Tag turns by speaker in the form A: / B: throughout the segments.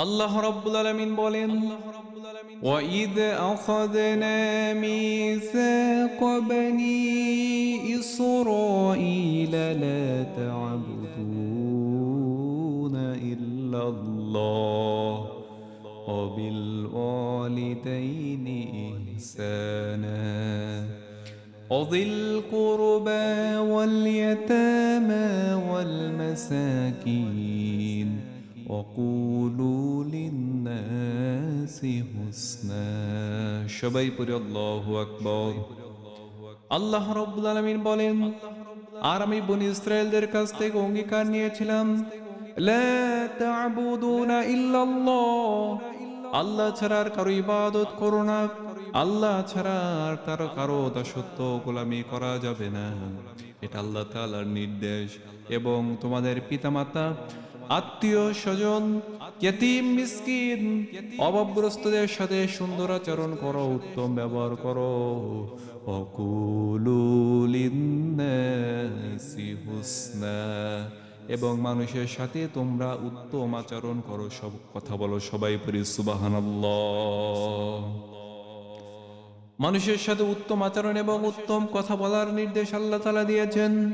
A: আল্লাহ রাব্বুল আলামিন বলেন, وَإِذْ أَخَذْنَا مِيثَاقَ بَنِي إِسْرَائِيلَ لَا تَعْبُدُونَ إِلَّا اللَّهَ وَبِالْوَالِدَيْنِ إِحْسَانًا وذي القربى واليتامى والمساكين وقولوا للناس حسنا সবাই পড়ি আল্লাহু আকবার। আল্লাহ রাব্বুল আলামিন বলেন, আর আমি বনী ইসরাইলদের কাছ থেকে অঙ্গীকার নিয়েছিলাম, লা তা'বুদুনা ইল্লাল্লাহ, আল্লাহ ছাড়া আর কারো ইবাদত করো না, আল্লাহ ছাড়া আর কারো দাসত্ব গোলামি করা যাবে না। এটা আল্লাহ তাআলার নির্দেশ। এবং তোমাদের পিতামাতা, আত্মীয় স্বজন, ইয়েতিম মিসকিন, অভাবগ্রস্তদের সাথে সুন্দর আচরণ করো, উত্তম ব্যবহার করো। ওয়াকুলু লিন্নাসি হুসনা, এবং মানুষের সাথে তোমরা উত্তম আচরণ করো, সব কথা বলো। সবাই পড়ি সুবহানাল্লাহ। মানুষের সাথে উত্তম আচরণ এবং উত্তম কথা বলার নির্দেশ আল্লাহ তাআলা দিয়েছেন।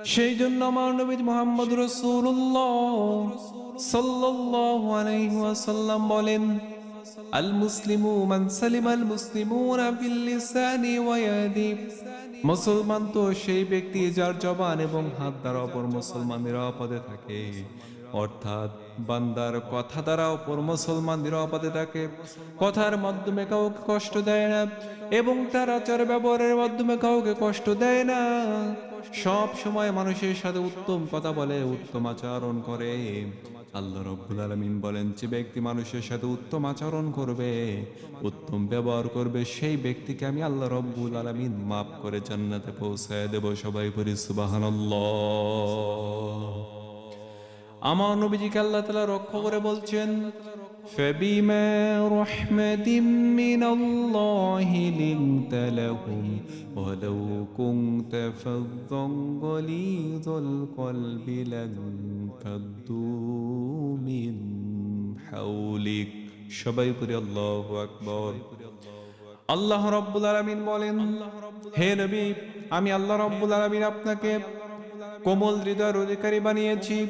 A: সেই জন্য আমার নবী মুহাম্মদ রাসূলুল্লাহ সাল্লাল্লাহু আলাইহি ওয়াসাল্লাম বলেন, আল মুসলিমু মান সালিমাল মুসলিমুনা বিল লিসানি ওয়া ইয়াদি, মুসলমান তো সেই ব্যক্তি যার জবান এবং হাত দ্বারা অপর মুসলমান নিরাপদে থাকে। অর্থাৎ বান্দার কথা দ্বারা অপর মুসলমান নিরাপদে থাকে, কথার মাধ্যমে কাউকে কষ্ট দেয় না এবং তার আচার ব্যবহারের মাধ্যমে কাউকে কষ্ট দেয় না। সব সময় মানুষের সাথে উত্তম কথা বলে, উত্তম আচরণ করে। আল্লাহ রাব্বুল আলামিন বলেন, যে ব্যক্তি মানুষের সাথে উত্তম আচরণ করবে, উত্তম ব্যবহার করবে, সেই ব্যক্তিকে আমি আল্লাহ রাব্বুল আলামিন মাফ করে জান্নাতে পৌঁছায় দেব। সবাই পড়ি সুবহানাল্লাহ। আমার নবীজিকে আল্লাহ তাআলা রক্ষা করে বলছেন, فَبِمَا رَحْمَةٍ مِّنَ اللَّهِ لِنتَ لَهُمْ وَلَوْ كُنتَ فَظًّا غَلِيظَ الْقَلْبِ لَانفَضُّوا مِنْ حَوْلِكَ। সবাই পড়ি আল্লাহু আকবার। আল্লাহ রাব্বুল আলামিন বলেন, হে নবী, আমি আল্লাহ রাব্বুল আলামিন আপনাকে কোমল হৃদয়ের অধিকারী বানিয়েছি।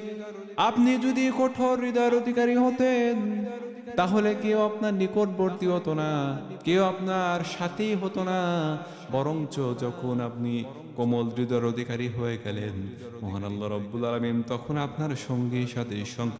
A: আপনি যদি কঠোর হৃদয়ের অধিকারী হতেন, তাহলে কেউ আপনার নিকটবর্তী হতো না, কেউ আপনার সাথী হতো না। বরঞ্চ যখন আপনি কোমল হৃদয়ের অধিকারী হয়ে গেলেন, মহান আল্লাহ রাব্বুল আলামিন তখন আপনার সঙ্গী সাথী